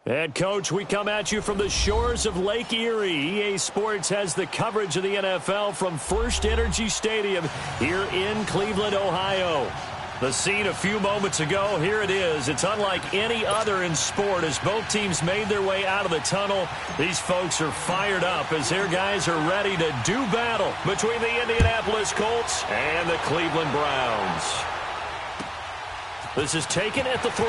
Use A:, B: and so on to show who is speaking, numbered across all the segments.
A: And, Coach, we come at you from the shores of Lake Erie. EA Sports has the coverage of the NFL from First Energy Stadium here in Cleveland, Ohio. The scene a few moments ago, here it is. It's unlike any other in sport as both teams made their way out of the tunnel. These folks are fired up as their guys are ready to do battle between the Indianapolis Colts and the Cleveland Browns. This is taken at the 3.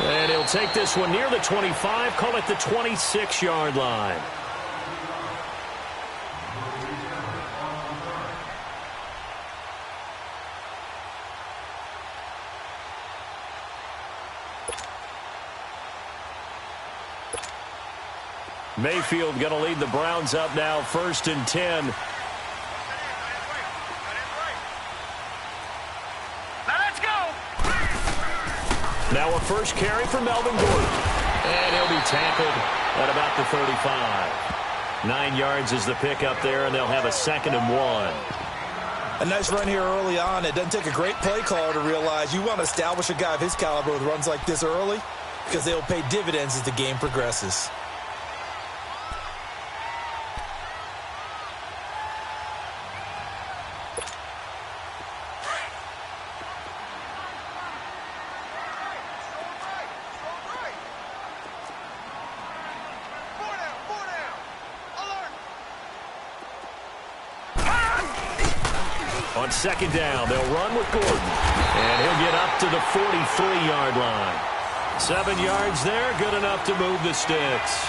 A: And he'll take this one near the 25, call it the 26-yard line. Mayfield going to lead the Browns up now, 1st and 10. Now a first carry for Melvin Gordon. And he'll be tackled at about the 35. 9 yards is the pickup there, and they'll have a 2nd and 1.
B: A nice run here early on. It doesn't take a great play caller to realize you want to establish a guy of his caliber with runs like this early because they'll pay dividends as the game progresses.
A: On 2nd down, they'll run with Gordon. And he'll get up to the 43-yard line. 7 yards there, good enough to move the sticks.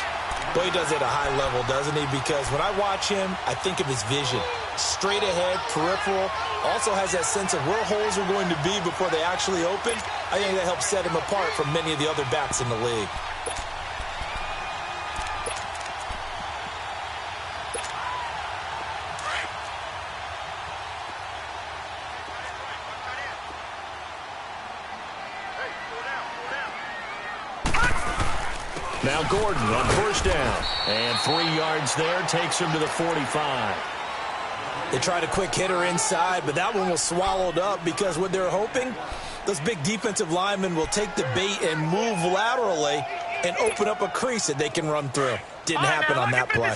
B: Well, he does it at a high level, doesn't he? Because when I watch him, I think of his vision. Straight ahead, peripheral. Also has that sense of where holes are going to be before they actually open. I think that helps set him apart from many of the other backs in the league.
A: Now Gordon on 1st down. And 3 yards there takes him to the 45.
B: They tried a quick hitter inside, but that one was swallowed up because what they're hoping, those big defensive linemen will take the bait and move laterally and open up a crease that they can run through. Didn't happen on that play.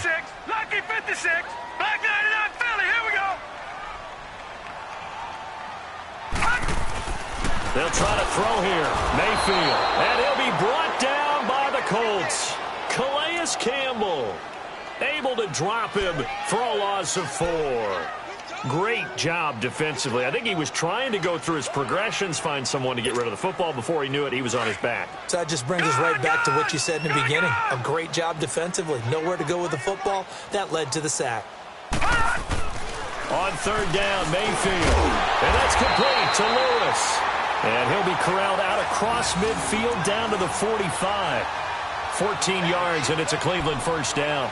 C: Lucky 56. Black 99 Philly. Here we go.
A: They'll try to throw here. Mayfield. And he'll be brought down by the Colts. Calais Campbell able to drop him for a loss of 4. Great job defensively. I think he was trying to go through his progressions, find someone to get rid of the football. Before he knew it, he was on his back.
B: So that just brings us right back to what you said in the beginning. A great job defensively. Nowhere to go with the football. That led to the sack.
A: On 3rd down, Mayfield. And that's complete to Lewis. And he'll be corralled out across midfield down to the 45. 14 yards, and it's a Cleveland 1st down.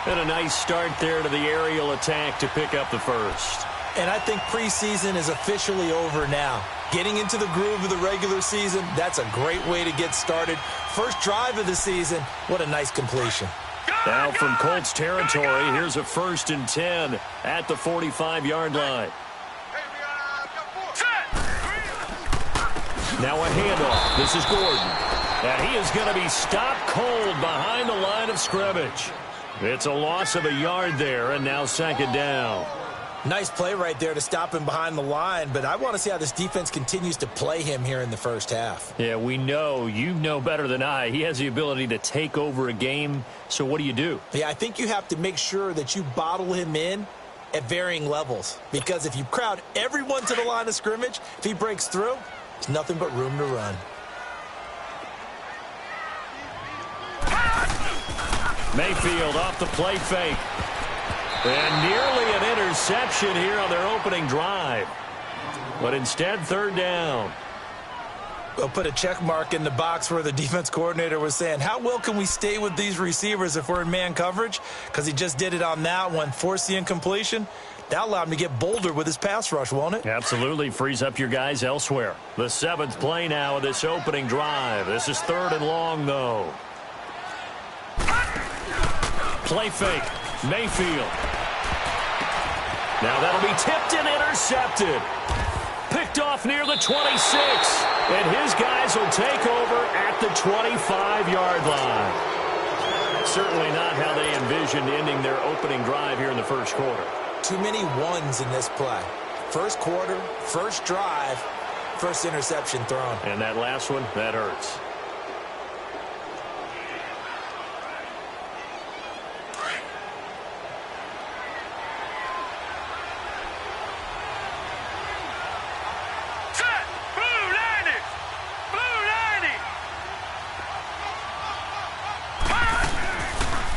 A: And a nice start there to the aerial attack to pick up the 1st.
B: And I think preseason is officially over now. Getting into the groove of the regular season, that's a great way to get started. First drive of the season, what a nice completion.
A: Now from Colts territory, here's a 1st and 10 at the 45-yard line. Now a handoff. This is Gordon. And he is going to be stopped cold behind the line of scrimmage. It's a loss of a yard there, and now 2nd down.
B: Nice play right there to stop him behind the line, but I want to see how this defense continues to play him here in the 1st half.
A: Yeah, we know. You know better than I. He has the ability to take over a game, so what do you do?
B: Yeah, I think you have to make sure that you bottle him in at varying levels, because if you crowd everyone to the line of scrimmage, if he breaks through, there's nothing but room to run.
A: Mayfield off the play fake. And nearly an interception here on their opening drive. But instead, 3rd down.
B: We'll put a check mark in the box where the defense coordinator was saying, how well can we stay with these receivers if we're in man coverage? Because he just did it on that one, forced the incompletion. That allowed him to get bolder with his pass rush, won't it?
A: Absolutely. Frees up your guys elsewhere. The 7th play now of this opening drive. This is 3rd and long, though. Play fake. Mayfield. Now that'll be tipped and intercepted. Picked off off near the 26. And his guys will take over at the 25-yard line. Certainly not how they envisioned ending their opening drive here in the first quarter.
B: Too many ones in this play. First quarter, first drive, first interception thrown.
A: And that last one, that hurts.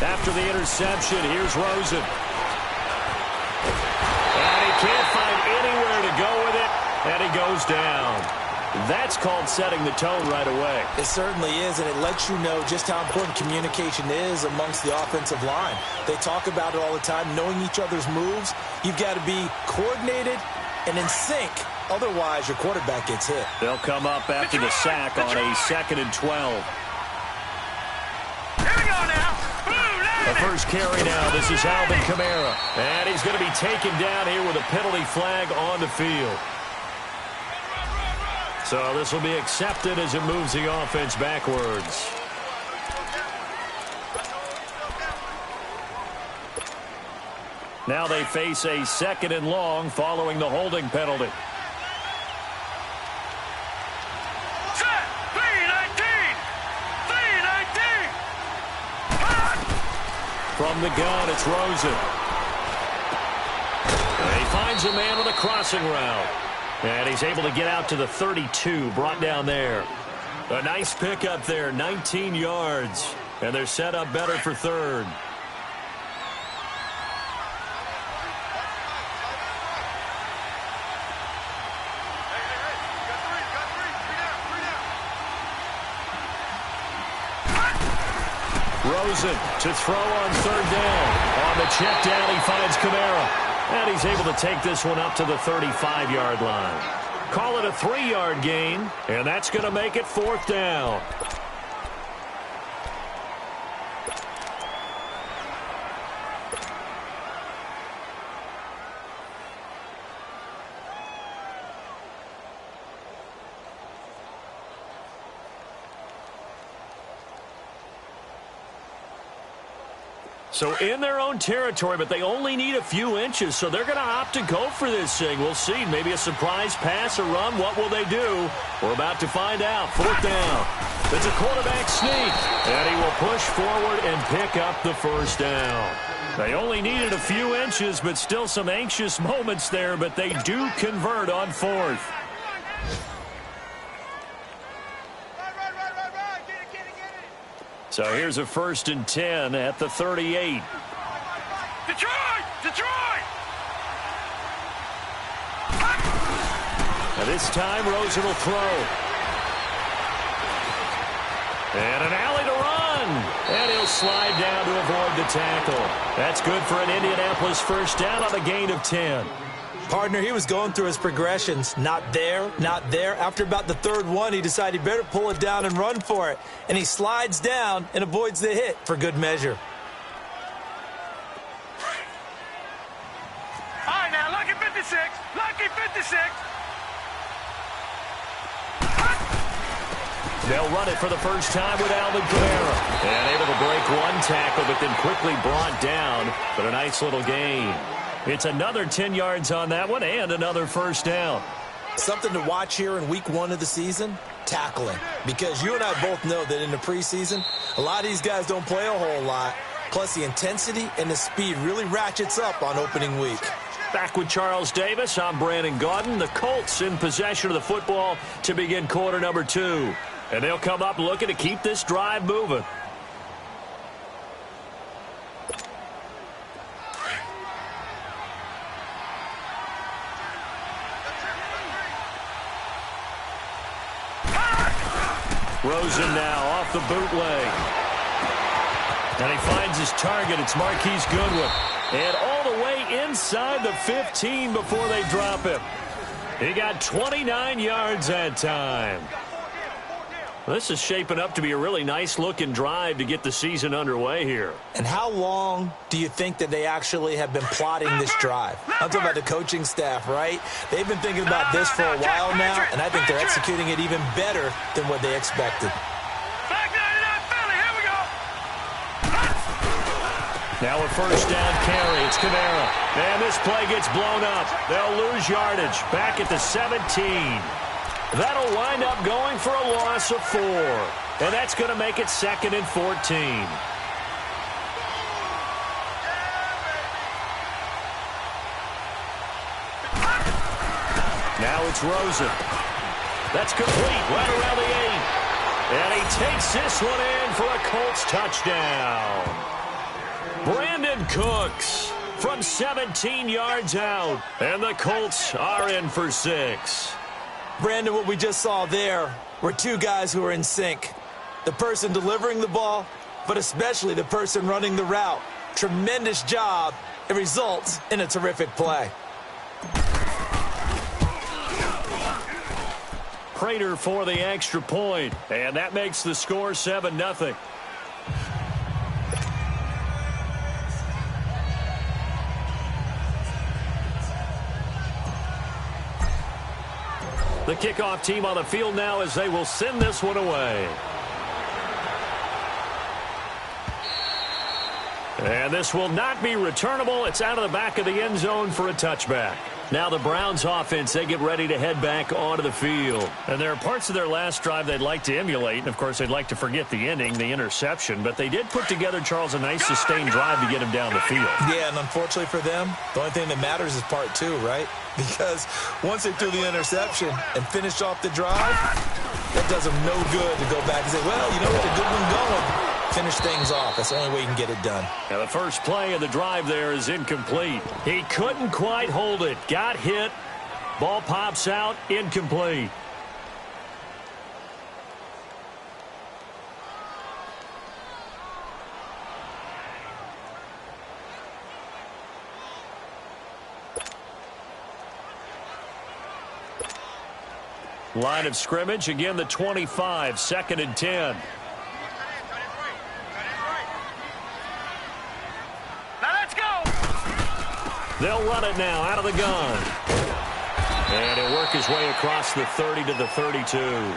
A: After the interception, here's Rosen. And he can't find anywhere to go with it, and he goes down. That's called setting the tone right away.
B: It certainly is, and it lets you know just how important communication is amongst the offensive line. They talk about it all the time, knowing each other's moves. You've got to be coordinated and in sync. Otherwise, your quarterback gets hit.
A: They'll come up after the sack on a 2nd and 12. The first carry now. This is Alvin Kamara. And he's going to be taken down here with a penalty flag on the field. So this will be accepted as it moves the offense backwards. Now they face a 2nd and long following the holding penalty. From the gun, it's Rosen. And he finds a man on the crossing route. And he's able to get out to the 32, brought down there. A nice pickup there, 19 yards. And they're set up better for third. Rosen to throw on 3rd down. On the check down, he finds Kamara. And he's able to take this one up to the 35-yard line. Call it a 3-yard gain, and that's going to make it 4th down. So in their own territory, but they only need a few inches, so they're going to opt to go for this thing. We'll see. Maybe a surprise pass or run. What will they do? We're about to find out. 4th down. It's a quarterback sneak, and he will push forward and pick up the 1st down. They only needed a few inches, but still some anxious moments there, but they do convert on 4th. So here's a 1st and 10 at the 38.
C: Detroit!
A: And this time, Rosen will throw. And an alley to run. And he'll slide down to avoid the tackle. That's good for an Indianapolis 1st down on a gain of 10.
B: Partner, he was going through his progressions. Not there, not there. After about the 3rd one, he decided he better pull it down and run for it. And he slides down and avoids the hit for good measure.
C: All right, now, lucky 56. Lucky 56.
A: They'll run it for the first time with Alvin Kamara. And able to break one tackle, but then quickly brought down. But a nice little gain. It's another 10 yards on that one and another 1st down.
B: Something to watch here in week 1 of the season, tackling. Because you and I both know that in the preseason, a lot of these guys don't play a whole lot. Plus the intensity and the speed really ratchets up on opening week.
A: Back with Charles Davis, I'm Brandon Gaudin. The Colts in possession of the football to begin quarter number 2. And they'll come up looking to keep this drive moving. Rosen now off the bootleg. And he finds his target. It's Marquise Goodwin. And all the way inside the 15 before they drop him. He got 29 yards that time. This is shaping up to be a really nice-looking drive to get the season underway here.
B: And how long do you think that they actually have been plotting this drive? I'm talking about the coaching staff, right? They've been thinking about this for a while now, and I think they're executing it even better than what they expected.
A: Now a first down carry. It's Kamara. And this play gets blown up. They'll lose yardage. Back at the 17. That'll wind up going for a loss of 4. And that's going to make it 2nd and 14. Now it's Rosen. That's complete right around the 8. And he takes this one in for a Colts touchdown. Brandon Cooks from 17 yards out. And the Colts are in for 6.
B: Brandon, what we just saw there were two guys who are in sync. The person delivering the ball, but especially the person running the route. Tremendous job. It results in a terrific play.
A: Prater for the extra point, and that makes the score 7-0. The kickoff team on the field now as they will send this one away. And this will not be returnable. It's out of the back of the end zone for a touchback. Now the Browns offense, they get ready to head back onto the field. And there are parts of their last drive they'd like to emulate. And, of course, they'd like to forget the ending, the interception. But they did put together, Charles, a nice sustained drive to get him down the field.
B: Yeah, and unfortunately for them, the only thing that matters is part 2, right? Because once they threw the interception and finished off the drive, that does them no good to go back and say, well, you know what, a good one going. Finish things off. That's the only way you can get it done.
A: Now the first play of the drive there is incomplete. He couldn't quite hold it. Got hit. Ball pops out. Incomplete. Line of scrimmage. Again, the 25. 2nd and 10. They'll run it now out of the gun. And he'll work his way across the 30 to the 32.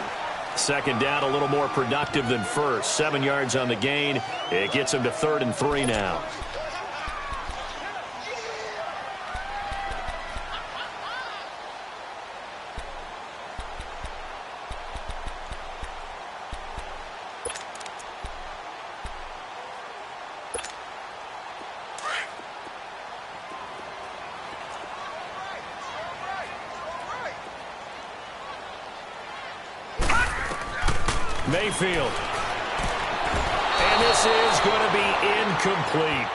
A: Second down, a little more productive than first. 7 yards on the gain. It gets him to 3rd and 3 now. Mayfield. And this is going to be incomplete.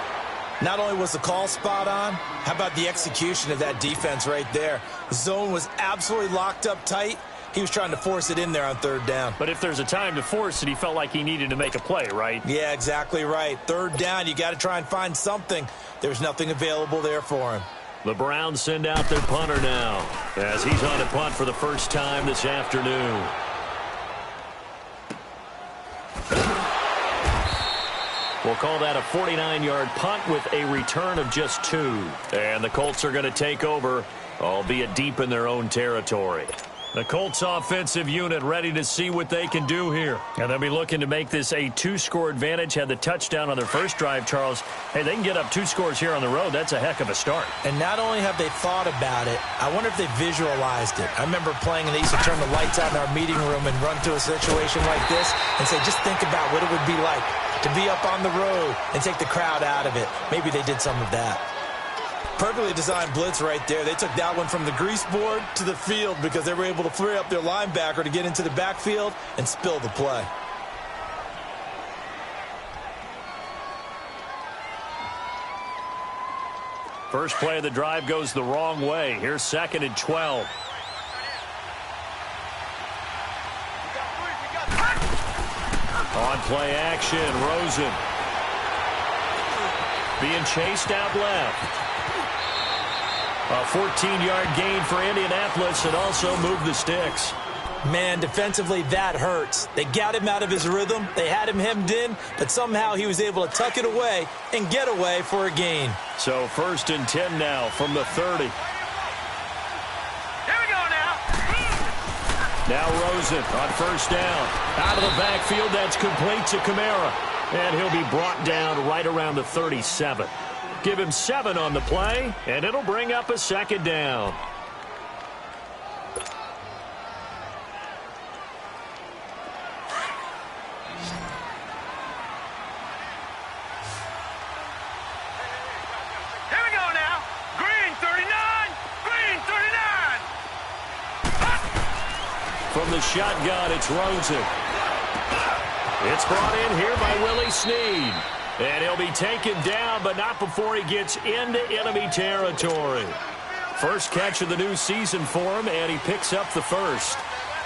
B: Not only was the call spot on, how about the execution of that defense right there? The zone was absolutely locked up tight. He was trying to force it in there on 3rd down.
A: But if there's a time to force it, he felt like he needed to make a play, right?
B: Yeah, exactly right. 3rd down, you got to try and find something. There's nothing available there for him.
A: The Browns send out their punter now as he's on a punt for the first time this afternoon. We'll call that a 49-yard punt with a return of just 2. And the Colts are going to take over, albeit deep in their own territory. The Colts offensive unit ready to see what they can do here. And they'll be looking to make this a 2-score advantage. Had the touchdown on their first drive, Charles. Hey, they can get up 2 scores here on the road. That's a heck of a start.
B: And not only have they thought about it, I wonder if they visualized it. I remember playing and they used to turn the lights out in our meeting room and run to a situation like this and say, just think about what it would be like to be up on the road and take the crowd out of it. Maybe they did some of that. Perfectly designed blitz right there. They took that one from the grease board to the field because they were able to free up their linebacker to get into the backfield and spill the play.
A: First play of the drive goes the wrong way. Here's 2nd and 12. On play action, Rosen. Being chased out left. A 14-yard gain for Indianapolis and also moved the sticks.
B: Man, defensively, that hurts. They got him out of his rhythm. They had him hemmed in, but somehow he was able to tuck it away and get away for a gain.
A: So 1st and 10 now from the 30.
C: Here we go now.
A: Now Rosen on 1st down. Out of the backfield, that's complete to Kamara. And he'll be brought down right around the 37. Give him 7 on the play, and it'll bring up a 2nd down. From the shotgun, it's Rosen. It's brought in here by Willie Snead. And he'll be taken down, but not before he gets into enemy territory. First catch of the new season for him, and he picks up the first.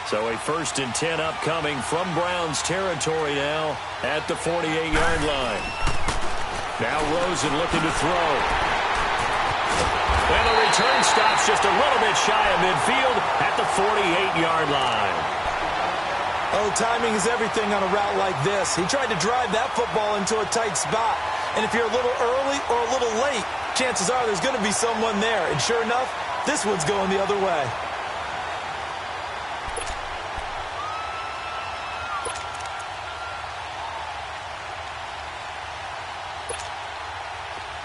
A: So a 1st and 10 upcoming from Browns territory now at the 48-yard line. Now Rosen looking to throw. And the return stops just a little bit shy of midfield at the 48-yard line.
B: Oh, timing is everything on a route like this. He tried to drive that football into a tight spot. And if you're a little early or a little late, chances are there's going to be someone there. And sure enough, this one's going the other way.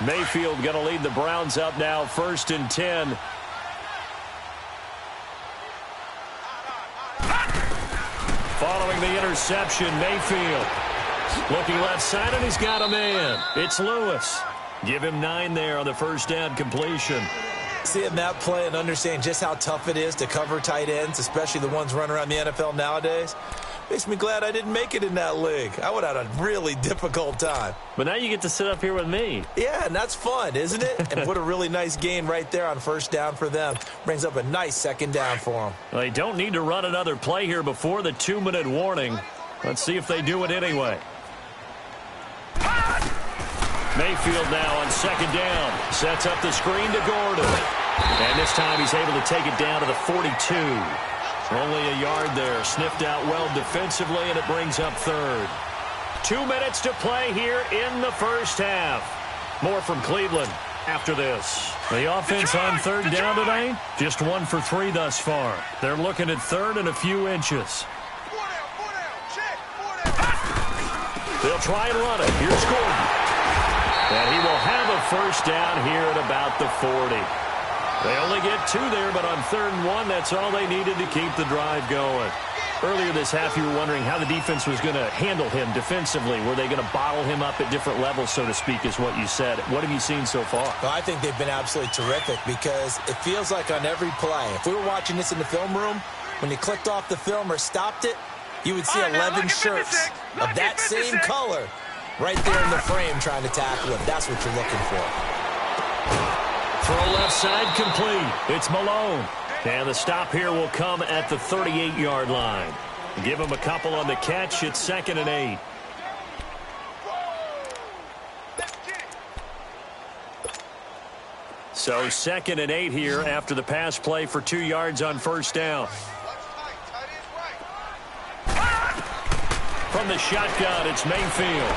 A: Mayfield going to lead the Browns up now, 1st and 10. Following the interception, Mayfield looking left side, and he's got a man. It's Lewis. Give him 9 there on the 1st down completion.
B: Seeing that play and understanding just how tough it is to cover tight ends, especially the ones running around the NFL nowadays, makes me glad I didn't make it in that league. I would have had a really difficult time.
A: But now you get to sit up here with me.
B: Yeah, and that's fun, isn't it? And put a really nice gain right there on 1st down for them. Brings up a nice 2nd down for them.
A: Well, they don't need to run another play here before the 2-minute warning. Let's see if they do it anyway. Mayfield now on 2nd down. Sets up the screen to Gordon. And this time he's able to take it down to the 42. Only a yard there. Sniffed out well defensively, and it brings up 3rd. 2 minutes to play here in the 1st half. More from Cleveland after this. The offense on 3rd down tonight, just 1 for 3 thus far. They're looking at 3rd and a few inches. They'll try and run it. Here's Gordon. And he will have a 1st down here at about the 40. They only get 2 there, but on 3rd and 1, that's all they needed to keep the drive going. Earlier this half, you were wondering how the defense was going to handle him defensively. Were they going to bottle him up at different levels, so to speak, is what you said. What have you seen so far?
B: Well, I think they've been absolutely terrific because it feels like on every play, if we were watching this in the film room, when you clicked off the film or stopped it, you would see 11 shirts of that same color right there in the frame trying to tackle him. That's what you're looking for.
A: Throw left side complete. It's Malone. And the stop here will come at the 38-yard line. Give him a couple on the catch. It's 2nd and 8. So 2nd and 8 here after the pass play for 2 yards on 1st down. From the shotgun, it's Mayfield.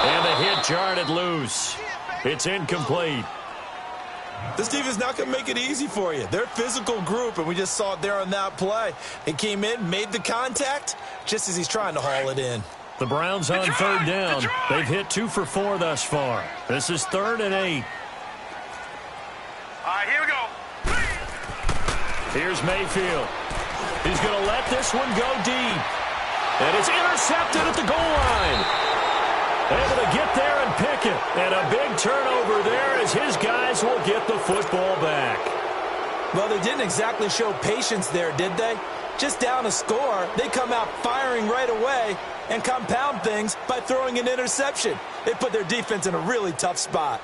A: And the hit jarred it loose. It's incomplete.
B: This team is not going to make it easy for you. They're a physical group, and we just saw it there on that play. He came in, made the contact, just as he's trying to haul it in.
A: The Browns on 3rd down. They've hit 2 for 4 thus far. This is 3rd and 8.
C: All right, here we go.
A: Here's Mayfield. He's going to let this one go deep. And it's intercepted at the goal line. Able to get there and pick it. And a big turnover there as his guys will get the football back.
B: Well, they didn't exactly show patience there, did they? Just down a score, they come out firing right away and compound things by throwing an interception. They put their defense in a really tough spot.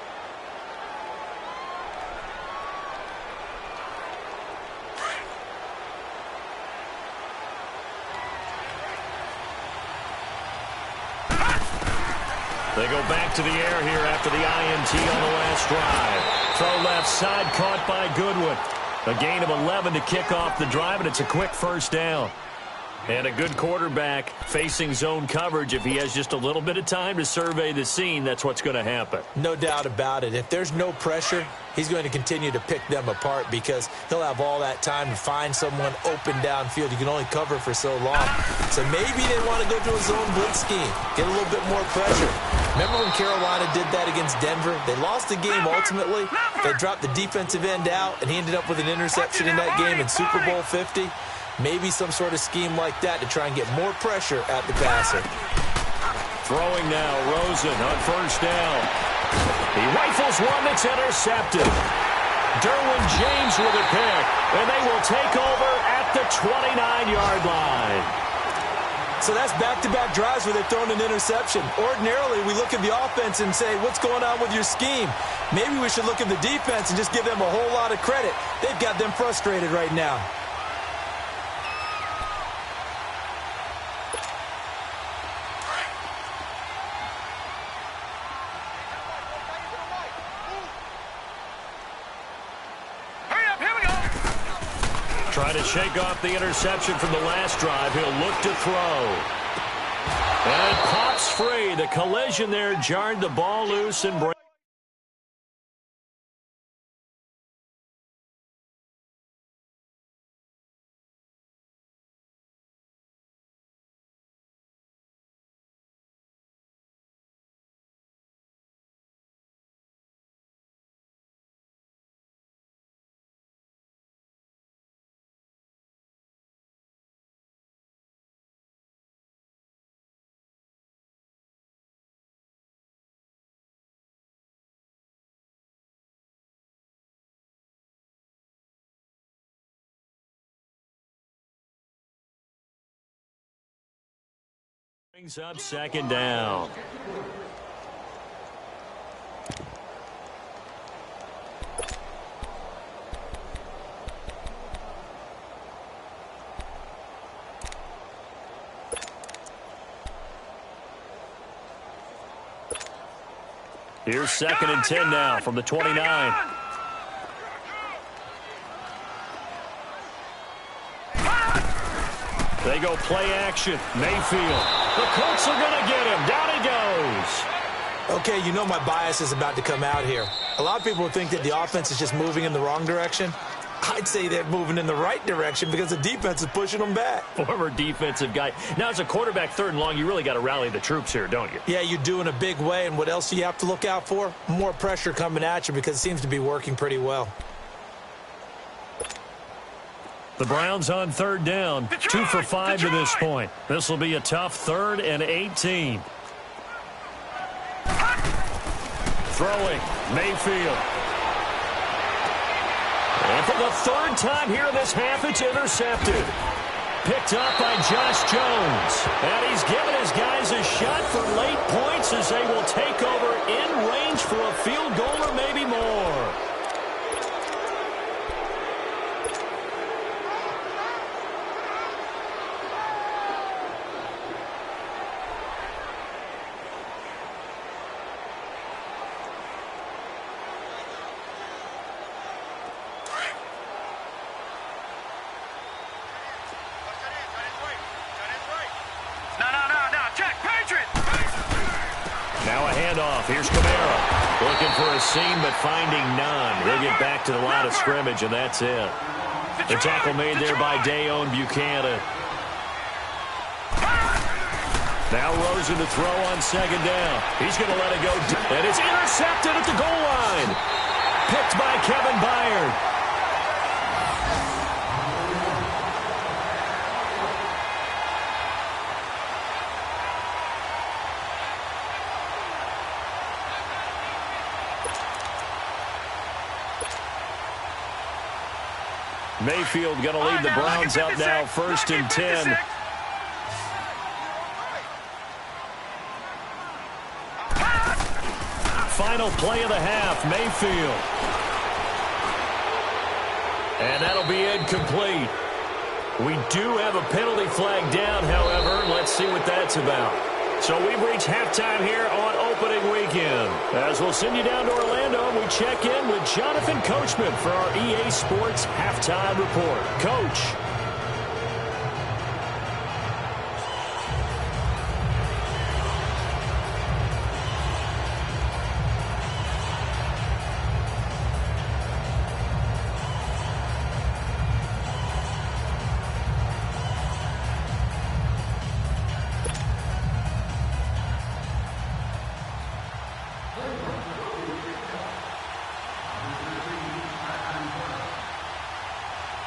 A: They go back to the air here after the INT on the last drive. Throw left side, caught by Goodwin. A gain of 11 to kick off the drive, and it's a quick first down. And a good quarterback facing zone coverage. If he has just a little bit of time to survey the scene, that's what's going to happen.
B: No doubt about it. If there's no pressure, he's going to continue to pick them apart because he'll have all that time to find someone open downfield. You can only cover for so long. So maybe they want to go to a zone blitz scheme, get a little bit more pressure. Remember when Carolina did that against Denver? They lost the game ultimately. They dropped the defensive end out, and he ended up with an interception in that game in Super Bowl 50. Maybe some sort of scheme like that to try and get more pressure at the passer.
A: Throwing now, Rosen on first down. He rifles one that's intercepted. Derwin James with a pick, and they will take over at the 29-yard line.
B: So that's back-to-back drives where they've thrown an interception. Ordinarily, we look at the offense and say, what's going on with your scheme? Maybe we should look at the defense and just give them a whole lot of credit. They've got them frustrated right now.
A: Trying to shake off the interception from the last drive. He'll look to throw. And it pops free. The collision there jarred the ball loose and break. Brings up second down. Here's second and 10 now from the 29. They go play action. Mayfield. The Colts are going to get him. Down he goes.
B: Okay, you know my bias is about to come out here. A lot of people think that the offense is just moving in the wrong direction. I'd say they're moving in the right direction because the defense is pushing them back.
A: Former defensive guy. Now, as a quarterback, third and long, you really got to rally the troops here, don't you?
B: Yeah, you do in a big way. And what else do you have to look out for? More pressure coming at you because it seems to be working pretty well.
A: The Browns on third down, 2 for 5 to this point. This will be a tough 3rd and 18. Throwing, Mayfield. And for the 3rd time here in this half, it's intercepted. Picked up by Josh Jones. And he's given his guys a shot for late points as they will take over in range for a field goal or maybe more. Now a handoff. Here's Kamara. Looking for a seam, but finding none. He'll get back to the line of scrimmage, and that's it. The tackle made there by Dayon Buchanan. Now Rosen to throw on second down. He's going to let it go. And it's intercepted at the goal line. Picked by Kevin Byard. Mayfield going to lead the Browns out now, 1st and 10. Final play of the half, Mayfield. And that'll be incomplete. We do have a penalty flag down, however. Let's see what that's about. So we've reached halftime here on opening weekend. As we'll send you down to Orlando, we check in with Jonathan Coachman for our EA Sports Halftime Report. Coach.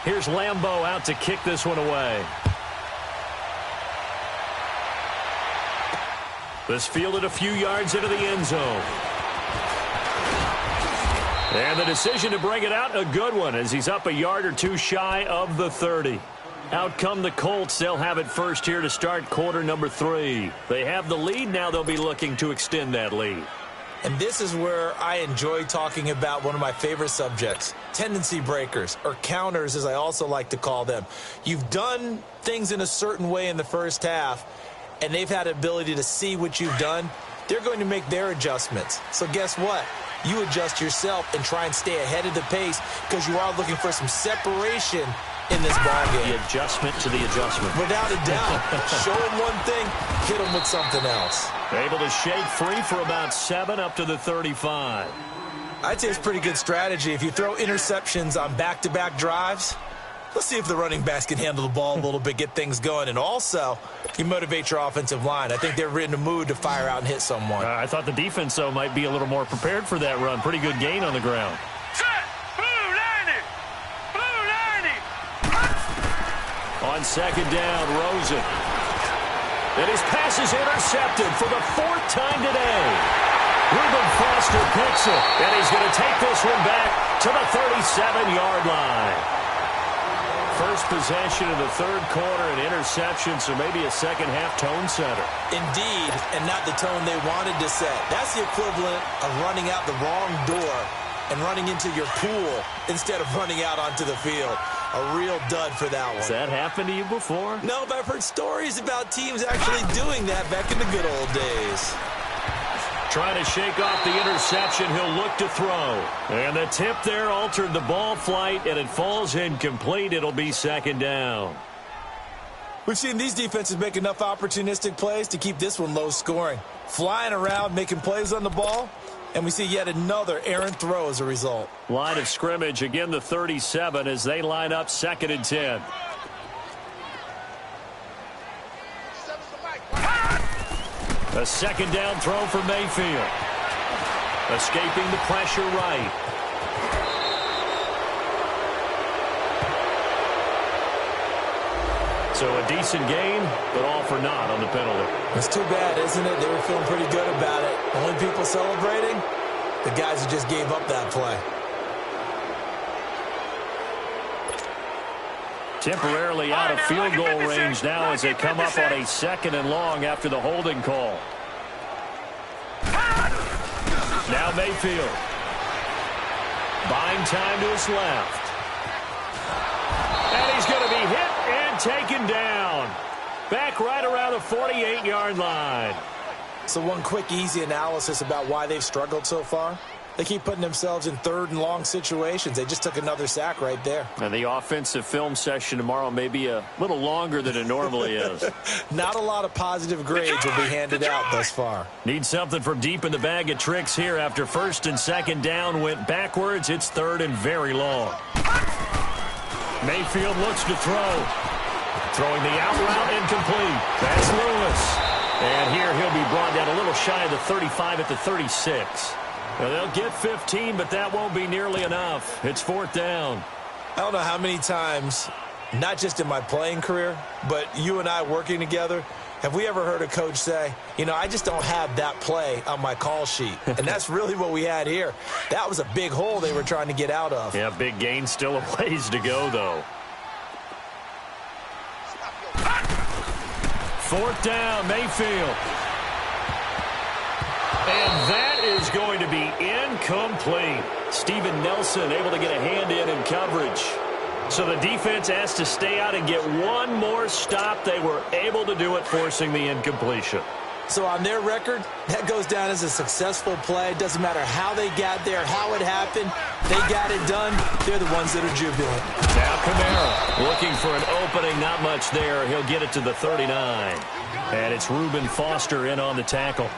A: Here's Lambeau out to kick this one away. This fielded a few yards into the end zone. And the decision to bring it out, a good one, as he's up a yard or two shy of the 30. Out come the Colts. They'll have it first here to start quarter number 3. They have the lead. Now they'll be looking to extend that lead.
B: And this is where I enjoy talking about one of my favorite subjects, tendency breakers, or counters as I also like to call them. You've done things in a certain way in the first half, and they've had the ability to see what you've done. They're going to make their adjustments. So guess what? You adjust yourself and try and stay ahead of the pace because you are looking for some separation in this ball game.
A: The adjustment to the adjustment.
B: Without a doubt. Show them one thing, hit them with something else.
A: Able to shake free for about 7 up to the 35.
B: I'd say it's pretty good strategy. If you throw interceptions on back-to-back drives, let's see if the running backs can handle the ball a little bit, get things going. And also, you motivate your offensive line. I think they're in the mood to fire out and hit someone.
A: I thought the defense, though, might be a little more prepared for that run. Pretty good gain on the ground. On second down, Rosen. And his pass is intercepted for the 4th time today. Reuben Foster picks it, and he's going to take this one back to the 37-yard line. First possession of the third quarter, an interception, so maybe a second-half tone setter.
B: Indeed, and not the tone they wanted to set. That's the equivalent of running out the wrong door and running into your pool instead of running out onto the field. A real dud for that one.
A: Has that happened to you before?
B: No, but I've heard stories about teams actually doing that back in the good old days.
A: Trying to shake off the interception, he'll look to throw. And the tip there altered the ball flight, and it falls incomplete. It'll be second down.
B: We've seen these defenses make enough opportunistic plays to keep this one low scoring. Flying around, making plays on the ball. And we see yet another errant throw as a result.
A: Line of scrimmage, again the 37 as they line up 2nd and 10. A second down throw for Mayfield. Escaping the pressure right. So a decent gain, but all for naught on the penalty.
B: It's too bad, isn't it? They were feeling pretty good about it. Only people celebrating, the guys who just gave up that play.
A: Temporarily out of field goal range now as they come up on a 2nd and long after the holding call. Now Mayfield. Buying time to his left. And he's going to be hit and taken down. Back right around the 48-yard line.
B: So one quick, easy analysis about why they've struggled so far. They keep putting themselves in 3rd and long situations. They just took another sack right there.
A: And the offensive film session tomorrow may be a little longer than it normally is.
B: Not a lot of positive grades will be handed out thus far.
A: Need something from deep in the bag of tricks here after 1st and 2nd down went backwards. It's 3rd and very long. Mayfield looks to throw. Throwing the out route incomplete. That's Lewis. And here he'll be brought down a little shy of the 35 at the 36. Now they'll get 15, but that won't be nearly enough. It's 4th down.
B: I don't know how many times, not just in my playing career, but you and I working together, have we ever heard a coach say, you know, I just don't have that play on my call sheet. And that's really what we had here. That was a big hole they were trying to get out of.
A: Yeah, big gain, still a ways to go, though. 4th down, Mayfield. And that is going to be incomplete. Steven Nelson able to get a hand in coverage. So the defense has to stay out and get one more stop. They were able to do it, forcing the incompletion.
B: So on their record, that goes down as a successful play. It doesn't matter how they got there, how it happened. They got it done. They're the ones that are jubilant.
A: Now Kamara looking for an opening. Not much there. He'll get it to the 39. And it's Reuben Foster in on the tackle.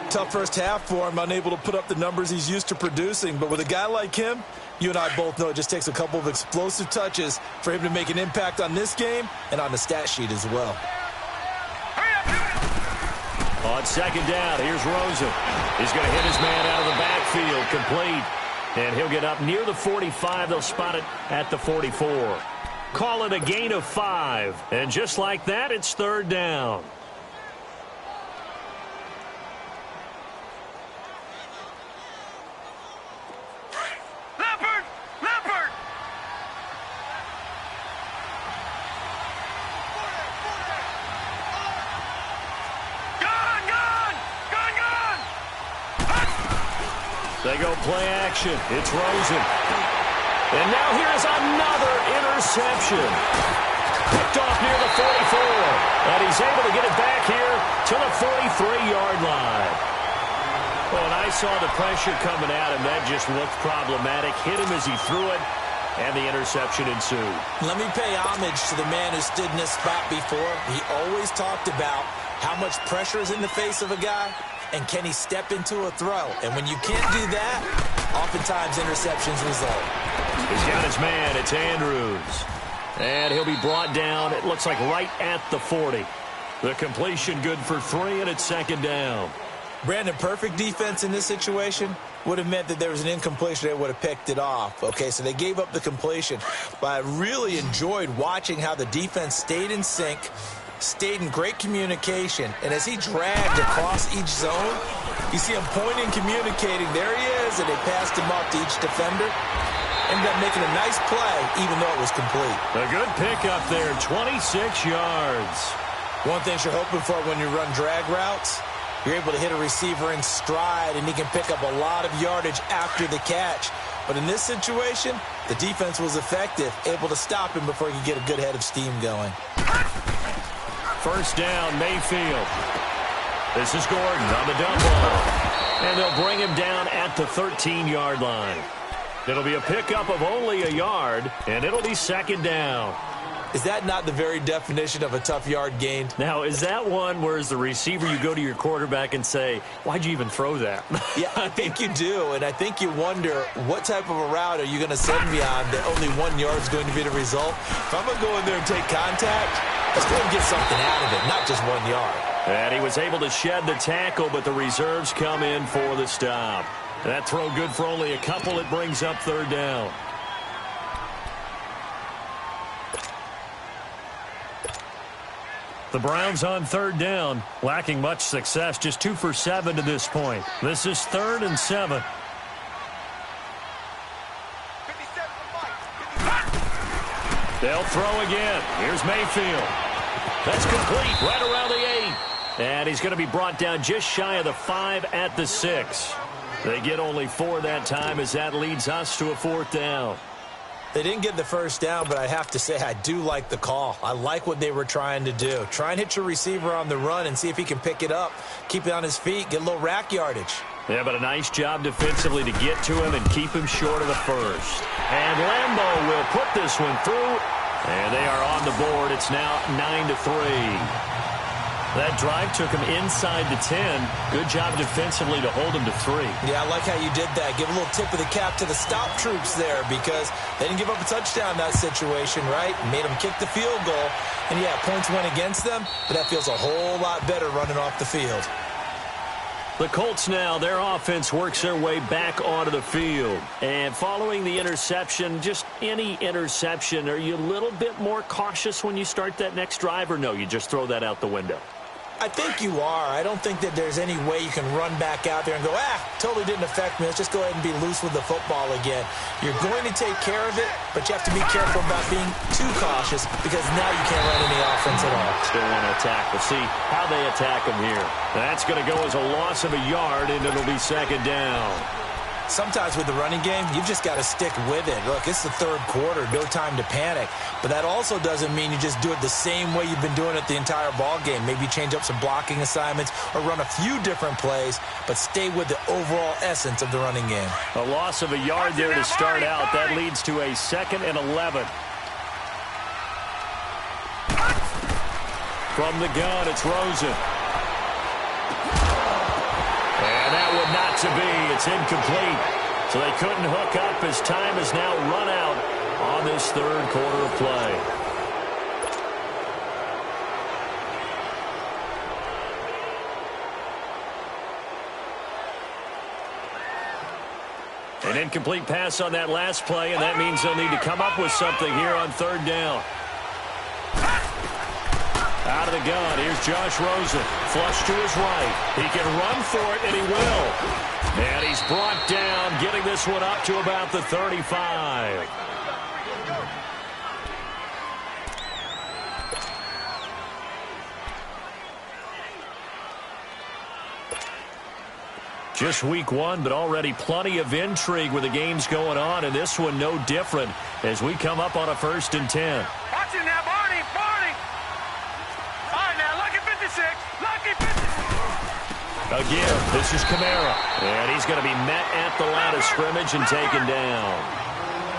B: Tough first half for him, unable to put up the numbers he's used to producing. But with a guy like him, you and I both know it just takes a couple of explosive touches for him to make an impact on this game and on the stat sheet as well.
A: On second down, here's Rosen. He's going to hit his man out of the backfield, complete. And he'll get up near the 45. They'll spot it at the 44. Call it a gain of 5. And just like that, it's third down. They go play action. It's Rosen. And now here's another interception. Picked off near the 44. And he's able to get it back here to the 43-yard line. Well, and I saw the pressure coming at him. That just looked problematic. Hit him as he threw it, and the interception ensued.
B: Let me pay homage to the man who stood in this spot before. He always talked about how much pressure is in the face of a guy. And can he step into a throw? And when you can't do that, oftentimes interceptions result.
A: He's got his man. It's Andrews. And he'll be brought down, it looks like right at the 40. The completion good for 3, and it's second down.
B: Brandon, perfect defense in this situation would have meant that there was an incompletion. They would have picked it off. Okay, so they gave up the completion. But I really enjoyed watching how the defense stayed in sync, stayed in great communication, and as he dragged across each zone, you see him pointing, communicating. There he is, and they passed him off to each defender. Ended up making a nice play, even though it was complete.
A: A good pickup there, 26 yards.
B: One thing you're hoping for when you run drag routes, you're able to hit a receiver in stride, and he can pick up a lot of yardage after the catch. But in this situation, the defense was effective, able to stop him before he could get a good head of steam going.
A: First down, Mayfield. This is Gordon on the dump ball. And they'll bring him down at the 13-yard line. It'll be a pickup of only a yard, and it'll be second down.
B: Is that not the very definition of a tough yard gained?
A: Now, is that one where as the receiver you go to your quarterback and say, why'd you even throw that?
B: Yeah, I think you do, and I think you wonder what type of a route are you going to send me on that only 1 yard is going to be the result? If I'm going to go in there and take contact, let's go and get something out of it, not just 1 yard.
A: And he was able to shed the tackle, but the reserves come in for the stop. That throw good for only a couple. It brings up third down. The Browns on third down, lacking much success, just 2 for 7 to this point. This is 3rd and 7. They'll throw again. Here's Mayfield. That's complete right around the 8. And he's going to be brought down just shy of the 5 at the 6. They get only 4 that time as that leads us to a 4th down.
B: They didn't get the first down, but I have to say I do like the call. I like what they were trying to do. Try and hit your receiver on the run and see if he can pick it up, keep it on his feet, get a little rack yardage.
A: Yeah, but a nice job defensively to get to him and keep him short of the first. And Lambeau will put this one through, and they are on the board. It's now 9-3. That drive took him inside the 10. Good job defensively to hold him to 3.
B: Yeah, I like how you did that. Give a little tip of the cap to the stop troops there because they didn't give up a touchdown in that situation, right? Made them kick the field goal. And, yeah, points went against them, but that feels a whole lot better running off the field.
A: The Colts now, their offense works their way back onto the field. And following the interception, just any interception, are you a little bit more cautious when you start that next drive, or no, you just throw that out the window?
B: I think you are. I don't think that there's any way you can run back out there and go, totally didn't affect me. Let's just go ahead and be loose with the football again. You're going to take care of it, but you have to be careful about being too cautious because now you can't run any offense at all.
A: Still want to attack. We'll see how they attack them here. That's going to go as a loss of a yard, and it'll be second down.
B: Sometimes with the running game, you've just got to stick with it. Look, it's the third quarter, no time to panic. But that also doesn't mean you just do it the same way you've been doing it the entire ball game. Maybe change up some blocking assignments or run a few different plays, but stay with the overall essence of the running game.
A: A loss of a yard there to start out. That leads to a 2nd and 11. From the gun, it's Rosen. And that one not to be. It's incomplete. So they couldn't hook up as time is now run out on this third quarter of play. An incomplete pass on that last play, and that means they'll need to come up with something here on third down. Out of the gun, here's Josh Rosen. Flush to his right. He can run for it, and he will. And he's brought down, getting this one up to about the 35. Just week one, but already plenty of intrigue with the games going on, and this one no different as we come up on a 1st and 10.
C: Watch it now, Barney. All right, now, lucky 56. Lucky 56.
A: Again, this is Kamara, and he's going to be met at the line of scrimmage and taken down.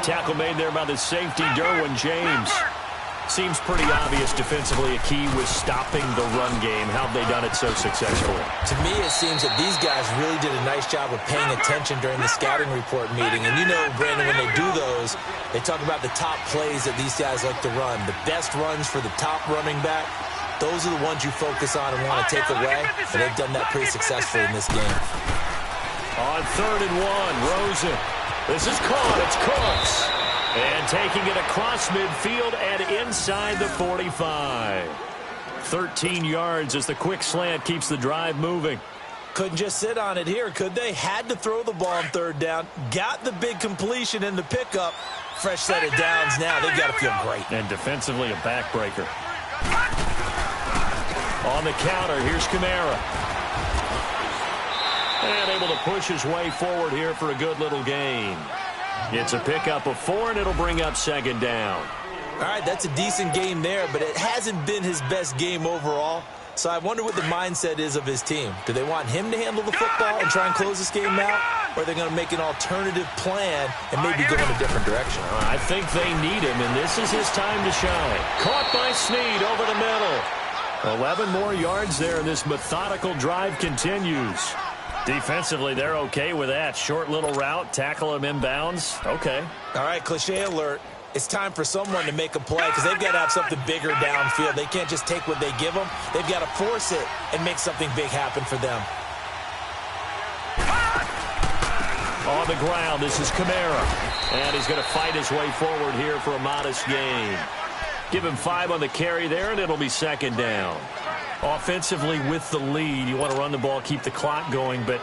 A: Tackle made there by the safety, Derwin James. Seems pretty obvious defensively a key was stopping the run game. How have they done it so successfully?
B: To me, it seems that these guys really did a nice job of paying attention during the scouting report meeting. And you know, Brandon, when they do those, they talk about the top plays that these guys like to run. The best runs for the top running back, those are the ones you focus on and want to take away. And they've done that pretty successfully in this game.
A: On 3rd and 1, Rosen. This is caught. It's Cooks. And taking it across midfield and inside the 45. 13 yards as the quick slant keeps the drive moving.
B: Couldn't just sit on it here, could they? Had to throw the ball on 3rd down. Got the big completion in the pickup. Fresh set of downs now. They've got to feel great.
A: And defensively a backbreaker. On the counter, here's Kamara. And able to push his way forward here for a good little gain. It's a pickup of 4, and it'll bring up 2nd down.
B: All right, that's a decent game there, but it hasn't been his best game overall. So I wonder what the mindset is of his team. Do they want him to handle the football and try and close this game out? Or are they going to make an alternative plan and maybe go in a different direction?
A: I think they need him, and this is his time to shine. Caught by Snead over the middle. 11 more yards there, and this methodical drive continues. Defensively, they're okay with that. Short little route, tackle him inbounds. Okay.
B: All right, cliche alert. It's time for someone to make a play because they've got to have something bigger downfield. They can't just take what they give them. They've got to force it and make something big happen for them.
A: On the ground, this is Kamara. And he's going to fight his way forward here for a modest gain. Give him 5 on the carry there, and it'll be 2nd down. Offensively with the lead, you want to run the ball, keep the clock going, but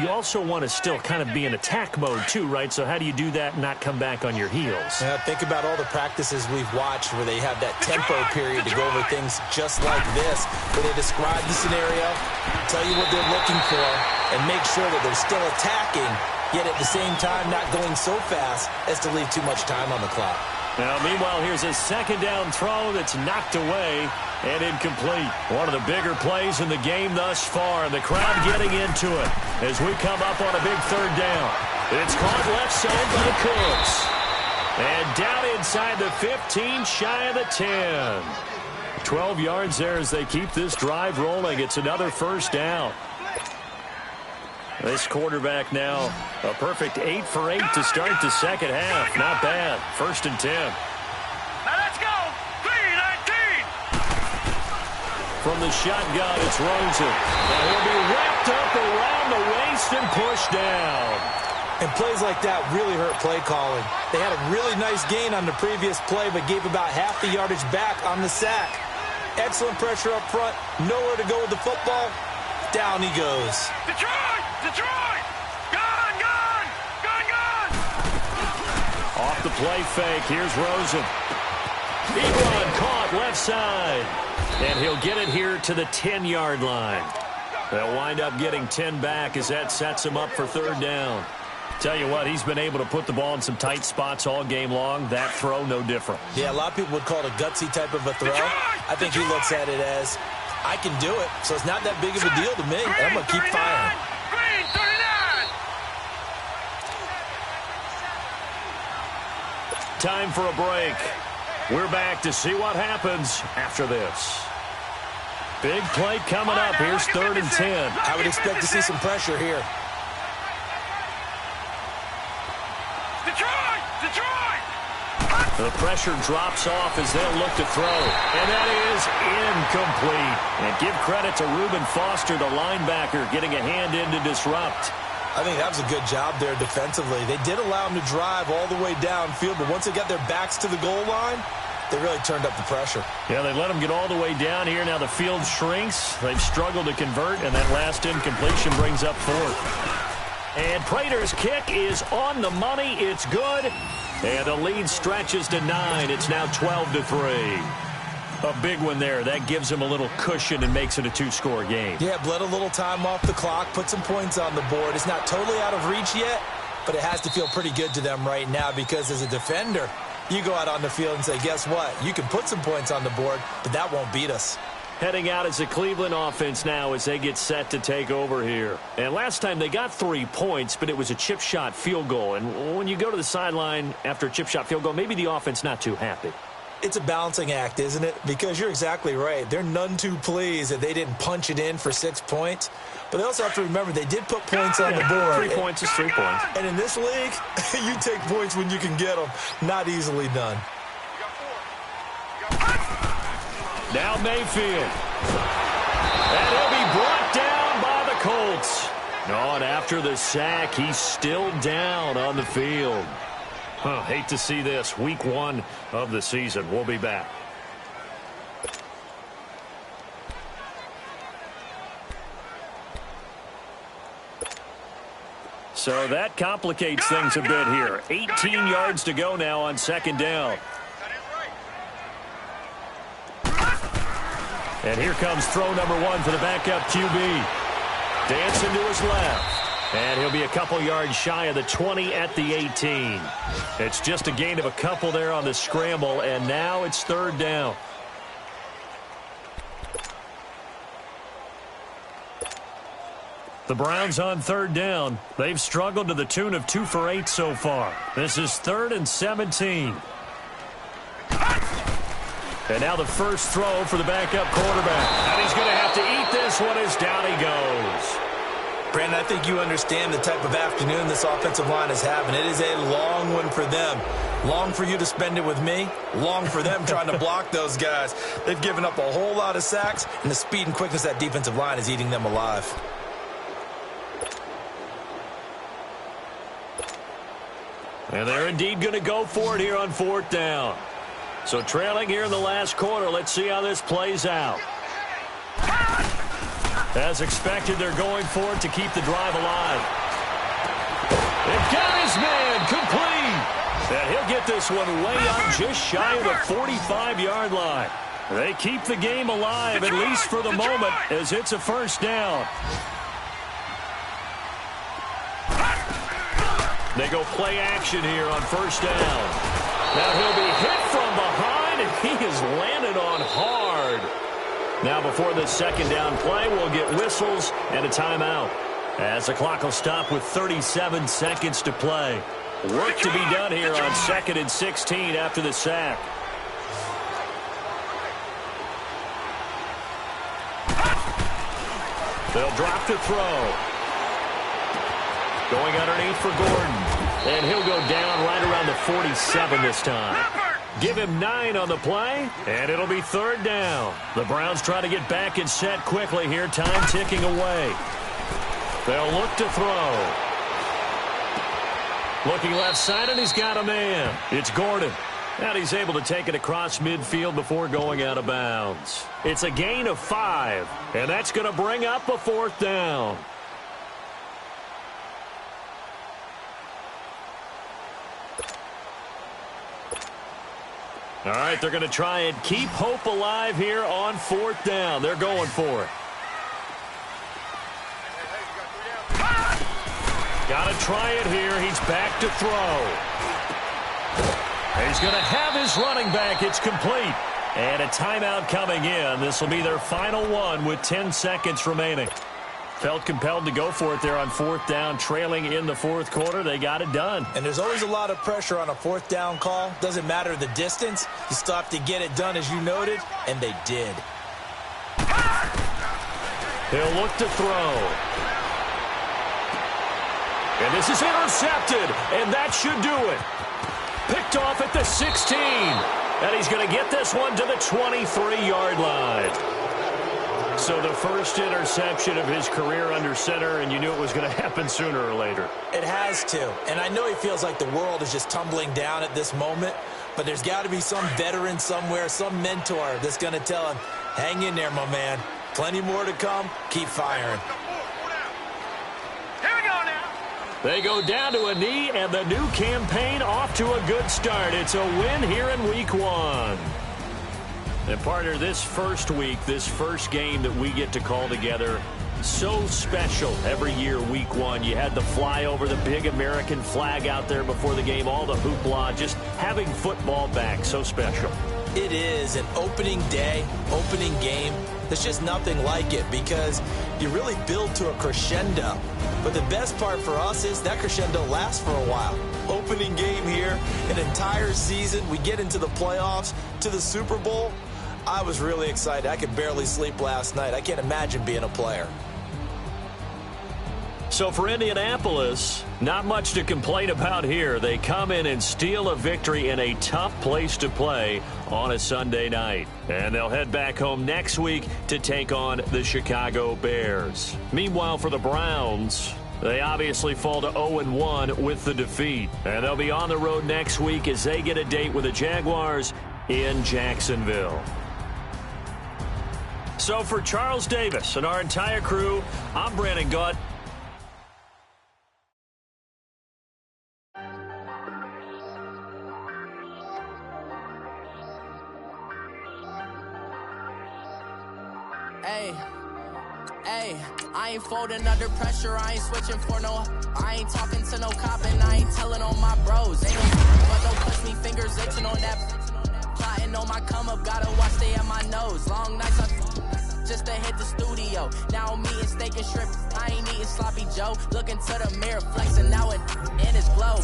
A: you also want to still kind of be in attack mode too, right? So how do you do that and not come back on your heels?
B: Think about all the practices we've watched where they have that tempo period to go over things just like this, where they describe the scenario, tell you what they're looking for, and make sure that they're still attacking, yet at the same time not going so fast as to leave too much time on the clock.
A: Now, meanwhile, here's a 2nd down throw that's knocked away and incomplete. One of the bigger plays in the game thus far, and the crowd getting into it as we come up on a big 3rd down. It's caught left side by Cooks. And down inside the 15, shy of the 10. 12 yards there as they keep this drive rolling. It's another 1st down. This quarterback now a perfect 8 for 8 to start the 2nd half. Not bad. 1st and 10.
C: Now let's go. 3-19.
A: From the shotgun, it's Rosen. And he'll be wrapped up around the waist and pushed down.
B: And plays like that really hurt play calling. They had a really nice gain on the previous play, but gave about half the yardage back on the sack. Excellent pressure up front. Nowhere to go with the football. Down he goes.
C: Detroit! Detroit! Gun! Gun! Gun! Gun!
A: Off the play fake, here's Rosen. He run, caught left side. And he'll get it here to the 10-yard line. They'll wind up getting 10 back as that sets him up for 3rd down. Tell you what, he's been able to put the ball in some tight spots all game long. That throw, no different.
B: Yeah, a lot of people would call it a gutsy type of a throw. I think he looks at it as, I can do it, so it's not that big of a deal to me. I'm going to keep firing.
C: Green 39.
A: Time for a break. We're back to see what happens after this. Big play coming up. Here's 3rd and 10.
B: I would expect to see some pressure here.
C: Detroit!
A: The pressure drops off as they'll look to throw. And that is incomplete. And give credit to Reuben Foster, the linebacker, getting a hand in to disrupt.
B: I think that was a good job there defensively. They did allow him to drive all the way downfield, but once they got their backs to the goal line, they really turned up the pressure.
A: Yeah, they let him get all the way down here. Now the field shrinks. They've struggled to convert, and that last incompletion brings up 4th. And Prater's kick is on the money. It's good. And the lead stretches to 9. It's now 12-3. A big one there. That gives him a little cushion and makes it a 2-score game.
B: Yeah, bled a little time off the clock, put some points on the board. It's not totally out of reach yet, but it has to feel pretty good to them right now because as a defender, you go out on the field and say, guess what? You can put some points on the board, but that won't beat us.
A: Heading out as a Cleveland offense now as they get set to take over here. And last time they got 3 points, but it was a chip shot field goal. And when you go to the sideline after a chip shot field goal, maybe the offense not too happy.
B: It's a balancing act, isn't it? Because you're exactly right. They're none too pleased that they didn't punch it in for 6 points. But they also have to remember they did put points on the board.
A: 3 points is 3 points.
B: And in this league, you take points when you can get them. Not easily done.
A: Now Mayfield. And he'll be brought down by the Colts. Oh, and after the sack, he's still down on the field. Hate to see this. Week 1 of the season. We'll be back. So that complicates things a bit here. 18 yards to go now on 2nd down. And here comes throw number 1 for the backup QB. Dancing to his left. And he'll be a couple yards shy of the 20 at the 18. It's just a gain of a couple there on the scramble, and now it's 3rd down. The Browns on 3rd down. They've struggled to the tune of 2 for 8 so far. This is 3rd and 17. And now the first throw for the backup quarterback. And he's going to have to eat this one as down he goes.
B: Brandon, I think you understand the type of afternoon this offensive line is having. It is a long one for them. Long for you to spend it with me. Long for them trying to block those guys. They've given up a whole lot of sacks, and the speed and quickness of that defensive line is eating them alive.
A: And they're indeed going to go for it here on 4th down. So trailing here in the last quarter, let's see how this plays out. As expected, they're going for it to keep the drive alive. They've got his man complete. And he'll get this one way up just shy of the 45-yard line. They keep the game alive, at least for the moment, as it's a 1st down. They go play action here on 1st down. Now he'll be hit from behind, and he is landed on hard. Now before the 2nd down play, we'll get whistles and a timeout. As the clock will stop with 37 seconds to play. Work to be done here on 2nd and 16 after the sack. They'll drop to throw. Going underneath for Gordon. And he'll go down right around the 47 this time. Give him 9 on the play, and it'll be 3rd down. The Browns try to get back and set quickly here. Time ticking away. They'll look to throw. Looking left side, and he's got a man. It's Gordon. And he's able to take it across midfield before going out of bounds. It's a gain of 5, and that's going to bring up a 4th down. All right, they're going to try and keep hope alive here on 4th down. They're going for it. Got to try it here. He's back to throw. He's going to have his running back. It's complete. And a timeout coming in. This will be their final one with 10 seconds remaining. Felt compelled to go for it there on fourth down, trailing in the fourth quarter. They got it done.
B: And there's always a lot of pressure on a fourth down call. Doesn't matter the distance. You still have to get it done, as you noted, and they did.
A: He'll look to throw. And this is intercepted, and that should do it. Picked off at the 16. And he's going to get this one to the 23-yard line. So the first interception of his career under center, and you knew it was going to happen sooner or later.
B: It has to. And I know he feels like the world is just tumbling down at this moment, but there's got to be some veteran somewhere, some mentor that's going to tell him, hang in there, my man. Plenty more to come. Keep firing.
C: Here we go now.
A: They go down to a knee, and the new campaign off to a good start. It's a win here in week one. And, partner, this first week, this first game that we get to call together, so special every year, week one. You had the flyover, the big American flag out there before the game, all the hoopla, just having football back, so special.
B: It is an opening day, opening game. There's just nothing like it because you really build to a crescendo. But the best part for us is that crescendo lasts for a while. Opening game here, an entire season. We get into the playoffs, to the Super Bowl. I was really excited. I could barely sleep last night. I can't imagine being a player.
A: So for Indianapolis, not much to complain about here. They come in and steal a victory in a tough place to play on a Sunday night. And they'll head back home next week to take on the Chicago Bears. Meanwhile, for the Browns, they obviously fall to 0-1 with the defeat. And they'll be on the road next week as they get a date with the Jaguars in Jacksonville. So for Charles Davis and our entire crew, I'm Brandon Gautt.
D: Hey, I ain't folding under pressure, I ain't switching for no, I ain't talking to no cop and I ain't telling on my bros, ain't no, but don't push me, fingers itching on that, plotting on my come up, gotta watch stay at my nose, long nights just to hit the studio, now I'm eating steak and shrimp, I ain't eating sloppy Joe, looking to the mirror, flexing now in his glow,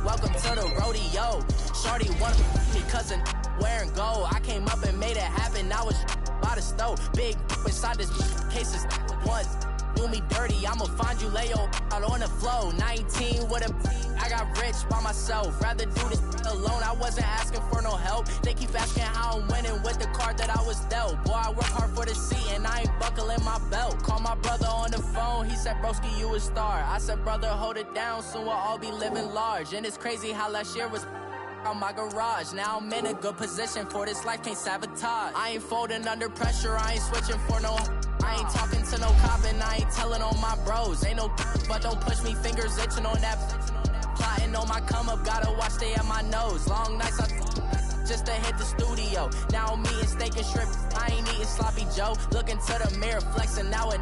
D: welcome to the rodeo, shorty wanna me cousin, wearing gold, I came up and made it happen, I was by the stove, big inside this cases once do me dirty, I'ma find you lay out on the floor, 19 with a I got rich by myself, rather do this alone, I wasn't asking for no help, they keep asking how I'm winning with the card that I was dealt, boy I work hard for the seat and I ain't buckling my belt, call my brother on the phone, he said broski you a star, I said brother hold it down, soon we'll all be living large, and it's crazy how last year was on my garage, now I'm in a good position for this life, can't sabotage. I ain't folding under pressure, I ain't switching for no, I ain't talking to no cop and I ain't telling on my bros, ain't no, but don't push me, fingers itching on that, plotting on my come up, gotta watch stay at my nose, long nights just to hit the studio, now I'm eating steak and shrimp, I ain't eating sloppy Joe, looking to the mirror, flexing now in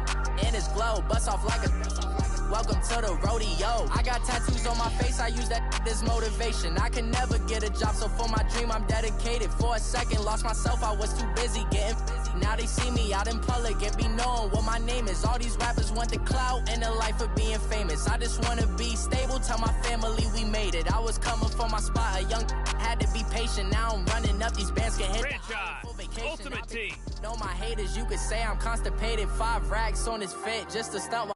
D: his glow, bust off like a welcome to the rodeo. I got tattoos on my face, I use that as motivation. I can never get a job, so for my dream I'm dedicated. For a second, lost myself, I was too busy getting busy. Now they see me out in public and be knowing what my name is. All these rappers want the clout and the life of being famous. I just wanna be stable, tell my family we made it. I was coming for my spot, a young had to be patient. Now I'm running up, these bands can hit
A: Franchise, Ultimate Team.
D: Know my haters, you could say I'm constipated. 5 racks on his fit, just to stunt.